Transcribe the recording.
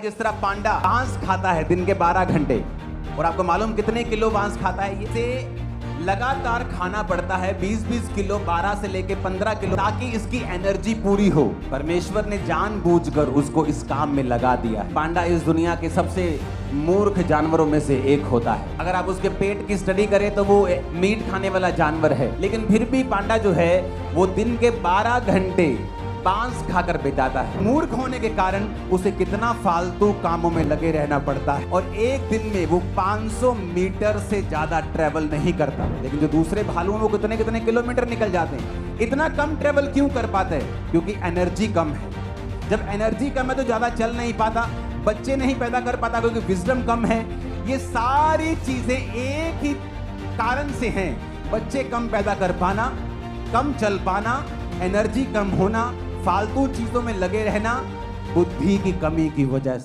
जिस तरह पांडा बांस खाता है दिन के 12 घंटे, और आपको मालूम कितने किलो बांस खाता है? इसे लगातार खाना पड़ता है 20-20 किलो, 12 से लेके 15 किलो, ताकि इसकी एनर्जी पूरी हो। परमेश्वर ने जानबूझकर उसको इस काम में लगा दिया है। पांडा इस दुनिया के सबसे मूर्ख जानवरों में से एक होता है। अगर आप उसके पेट की स्टडी करें तो वो मीट खाने वाला जानवर है, लेकिन फिर भी पांडा जो है वो दिन के 12 घंटे बांस खाकर बिताता है। मूर्ख होने के कारण उसे कितना फालतू कामों में लगे रहना पड़ता है, और एक दिन में वो 500 मीटर से ज्यादा ट्रेवल नहीं करता। लेकिन जो दूसरे भालू हैं वो कितने कितने किलोमीटर निकल जाते हैं। इतना कम ट्रेवल क्यों कर पाते हैं? क्योंकि एनर्जी कम है। जब एनर्जी कम है तो ज्यादा चल नहीं पाता, बच्चे नहीं पैदा कर पाता क्योंकि विजडम कम है। ये सारी चीजें एक ही कारण से हैं, बच्चे कम पैदा कर पाना, कम चल पाना, एनर्जी कम होना, फालतू चीजों में लगे रहना, बुद्धि की कमी की वजह से।